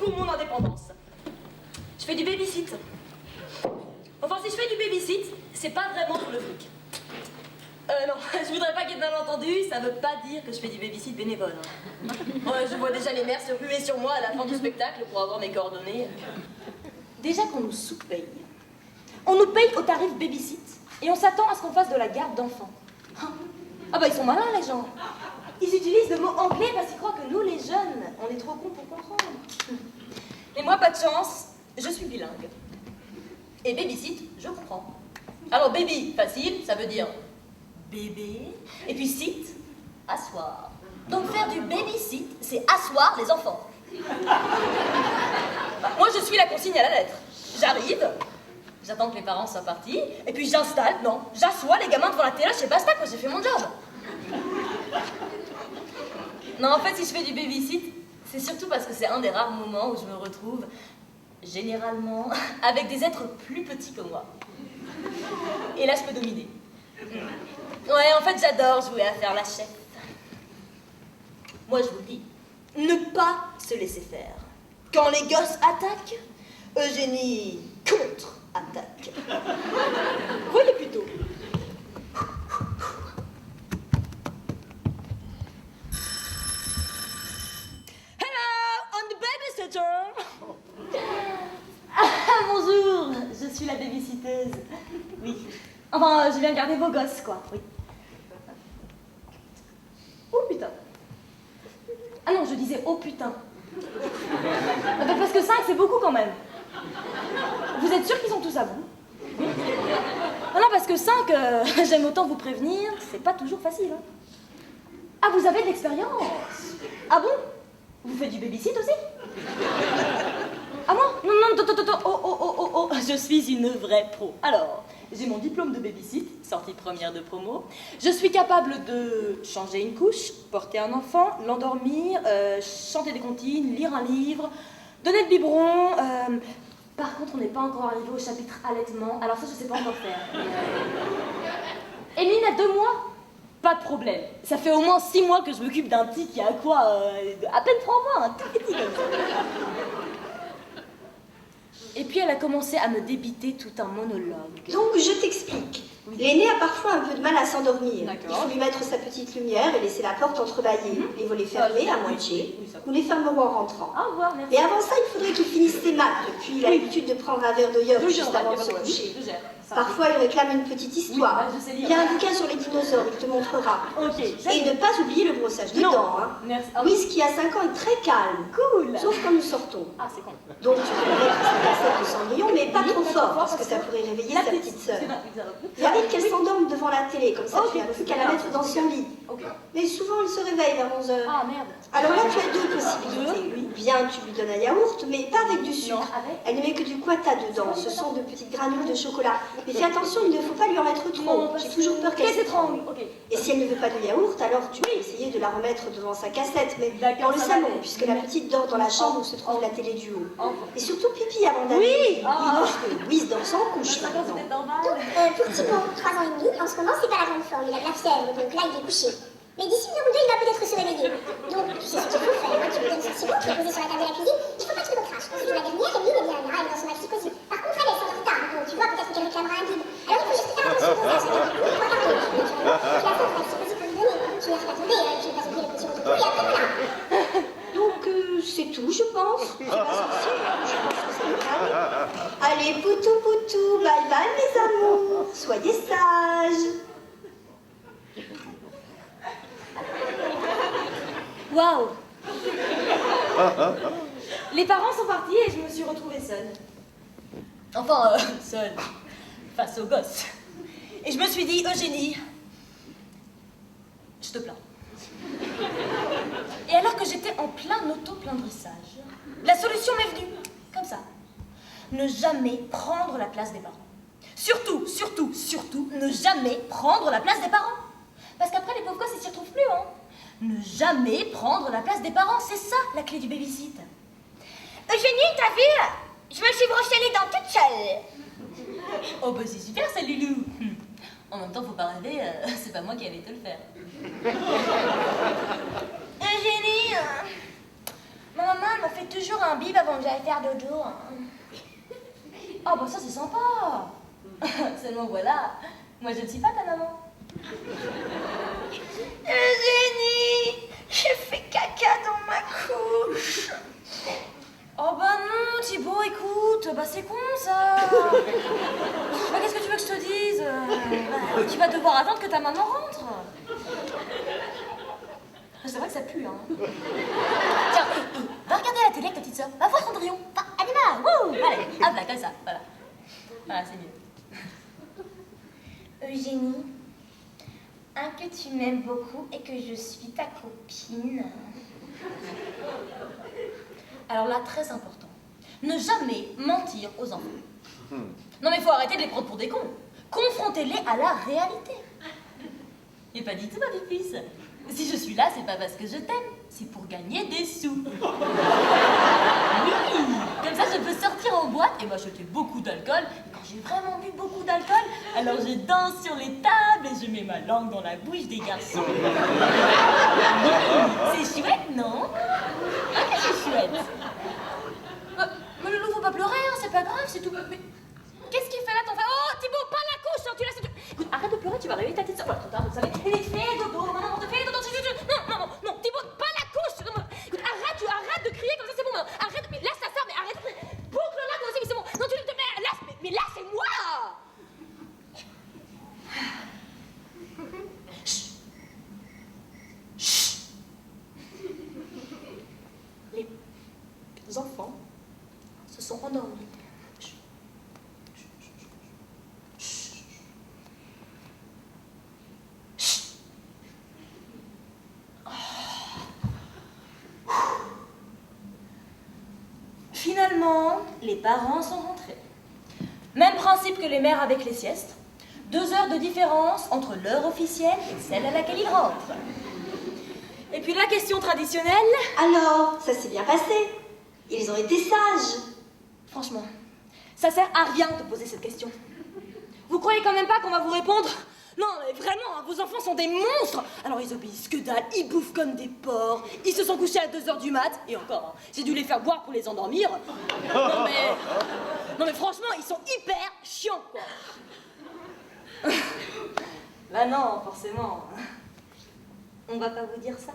beaucoup mon indépendance. Je fais du babysit. Enfin, si je fais du babysit, c'est pas vraiment pour le fric. Non, je voudrais pas qu'il y ait de malentendu, ça veut pas dire que je fais du babysit bénévole. Hein. Je vois déjà les mères se ruer sur moi à la fin du spectacle pour avoir mes coordonnées. Déjà qu'on nous sous-paye. On nous paye au tarif babysit et on s'attend à ce qu'on fasse de la garde d'enfants. Ah bah ils sont malins les gens. Ils utilisent le mot anglais parce qu'ils croient que nous les jeunes, on est trop cons pour comprendre. Et moi, pas de chance, je suis bilingue. Et babysit, je comprends. Alors baby, facile, ça veut dire bébé. Et puis sit, asseoir. Donc faire du babysit, c'est asseoir les enfants. Moi, je suis la consigne à la lettre. J'arrive, j'attends que les parents soient partis, et puis j'assois les gamins devant la télé, et basta, quoi, j'ai fait mon job. Non, en fait, si je fais du babysit, c'est surtout parce que c'est un des rares moments où je me retrouve, généralement, avec des êtres plus petits que moi. Et là, je peux dominer. Ouais, en fait, j'adore jouer à faire la chef. Moi, je vous le dis, ne pas se laisser faire. Quand les gosses attaquent, Eugénie contre-attaque. Voyez plutôt. Hello, I'm the babysitter. Ah, bonjour, je suis la babysitteuse. Oui. Enfin, je viens garder vos gosses, quoi. Oui. Oh putain. Ah non, je disais oh putain. Parce que 5, c'est beaucoup quand même. Vous êtes sûr qu'ils sont tous à vous? Ah non, parce que 5, j'aime autant vous prévenir, c'est pas toujours facile. Hein. Ah, vous avez de l'expérience? Ah bon? Vous faites du babysit aussi? Ah moi? Non, oh, je suis une vraie pro. Alors, j'ai mon diplôme de babysit, sortie première de promo. Je suis capable de changer une couche, porter un enfant, l'endormir, chanter des comptines, lire un livre, donner le biberon. Par contre, on n'est pas encore arrivé au chapitre allaitement, alors ça, je sais pas encore faire. Emeline a 2 mois? Pas de problème. Ça fait au moins 6 mois que je m'occupe d'un petit qui a quoi à peine 3 mois, un tout petit comme ça. Et puis elle a commencé à me débiter tout un monologue. Donc je t'explique. Oui. L'aîné a parfois un peu de mal à s'endormir. Il faut lui mettre sa petite lumière et laisser la porte entrebâillée, les volets fermés à moitié. Nous les fermerons en rentrant. Au revoir, merci. Et avant ça, il faudrait qu'il finisse ses maths. Puis il a l'habitude de prendre un verre de yaourt juste avant de se coucher. Parfois, il réclame une petite histoire. Oui, il y a un bouquin sur les dinosaures, il te montrera. Okay, et ne pas oublier le brossage de dents. Hein. Merci. Louise, qui a 5 ans, est très calme. Cool. Sauf quand nous sortons. Ah, c'est con. Donc tu peux mettre sa cassette de Cendrillon, mais pas trop fort, parce que ça pourrait réveiller sa petite sœur. Il arrive qu'elle s'endorme devant la télé, comme ça tu n'as plus qu'à la mettre dans son lit. Mais souvent, elle se réveille vers 11h. Ah, merde. Alors là, tu as 2 possibilités. Bien, tu lui donnes un yaourt, mais pas avec du sucre. Elle ne met que du couatta dedans. Ce sont de petites granules de chocolat. Mais fais attention, il ne faut pas lui en mettre trop. J'ai toujours peur qu'elle s'étrangle. Et si elle ne veut pas de yaourt, alors tu peux essayer de la remettre devant sa cassette, mais dans le salon, puisque la petite dort dans la chambre où se trouve la télé du haut. Et surtout pipi avant d'aller. Oui, parce que Louise dort sans couche. Donc, pour Thibaut, 3 ans et demi, en ce moment, c'est pas la grande forme. Il a de la fièvre, donc là, il est couché. Mais d'ici 1 heure ou 2, il va peut-être se réveiller. Donc, tu sais ce qu'il faut faire. Hein. Tu lui donnes son Thibaut qui est posé sur la table de la cuisine. Il faut pas qu'il le crache. Parce que la dernière, Emeline, eh bien, elle ira dans son maxi cosy. Par contre, elle s'endort tard. Donc, tu vois, peut-être qu'elle réclamera un guide. Alors, il faut juste faire attention au dosage avec le coup. 3 quarts d'heure. Tu la fais au maxi cosy pour lui donner. Tu la fais pas tomber, tu ne vas pas oublier le petit retour. Et après, voilà. Donc, c'est tout, je pense. C'est pas sorcier. Je pense que ça ira aller. Allez, poutou, poutou, bye bye, mes amours. Soyez sages. Waouh. Les parents sont partis et je me suis retrouvée seule. Enfin, seule, face aux gosses. Et je me suis dit, Eugénie, je te plains. Et alors que j'étais en plein auto-plaindrissage, la solution m'est venue, comme ça. Ne jamais prendre la place des parents. Surtout, ne jamais prendre la place des parents. Parce qu'après, les pauvres gosses, ils s'y retrouvent plus, hein. Ne jamais prendre la place des parents, c'est ça la clé du babysit. Eugénie, t'as vu? Je me suis brossé les dents toute seule. Oh bah c'est super ça, Lilou. En même temps, faut pas rêver, c'est pas moi qui allais te le faire. Eugénie, ma maman m'a fait toujours un bib avant que j'aille faire dodo. Hein. Ah bah ça c'est sympa. Seulement voilà, moi je ne suis pas ta maman. Eugénie, j'ai fait caca dans ma couche. Oh bah non, Thibaut, écoute, bah c'est con ça. Bah qu'est-ce que tu veux que je te dise? Bah, tu vas devoir attendre que ta maman rentre. C'est vrai que ça pue, hein. Tiens, va regarder la télé avec ta petite soeur. Va voir Cendrillon. Va, Anima, wouh. Allez, hop là, comme ça, voilà. Voilà, c'est mieux. Eugénie, que tu m'aimes beaucoup et que je suis ta copine. Alors là, très important, ne jamais mentir aux enfants. Non mais faut arrêter de les prendre pour des cons. Confrontez-les à la réalité. Et pas du tout, ma pipisse. Si je suis là, c'est pas parce que je t'aime, c'est pour gagner des sous. Oui, comme ça je peux sortir en boîte et m'acheter beaucoup d'alcool. Et quand j'ai vraiment bu beaucoup d'alcool, alors je danse sur les tables et je mets ma langue dans la bouche des garçons. C'est chouette, non? Ah, que c'est chouette. Mais Loulou, faut pas pleurer, hein, c'est pas grave, c'est tout. Mais qu'est-ce qu'il fait là, ton frère? Oh, Thibaut, pas la couche, hein, tu laisses. Écoute, arrête de pleurer, tu vas réveiller ta petite soeur. Voilà, trop tard, vous savez. Il fait dodo, maman, on te fait dodo, non, Thibaut, pas la couche. Non, écoute, arrête de crier comme ça, c'est bon, maintenant. Arrête, mais laisse ta soeur, mais arrête. Boucle-la, toi aussi, mais c'est bon. Non, tu le te mets, laisse, mais là, c'est moi. Chut. Les enfants se sont endormis. Finalement, les parents sont rentrés. Même principe que les mères avec les siestes. 2 heures de différence entre l'heure officielle et celle à laquelle ils rentrent. Et puis la question traditionnelle. Alors, ça s'est bien passé. Ils ont été sages. Franchement, ça sert à rien de poser cette question. Vous croyez quand même pas qu'on va vous répondre? Non, mais vraiment, hein, vos enfants sont des monstres. Alors ils obéissent que dalle, ils bouffent comme des porcs. Ils se sont couchés à 2 heures du mat. Et encore, hein, j'ai dû les faire boire pour les endormir. Non mais franchement, ils sont hyper chiants, quoi. Bah non, forcément. On va pas vous dire ça.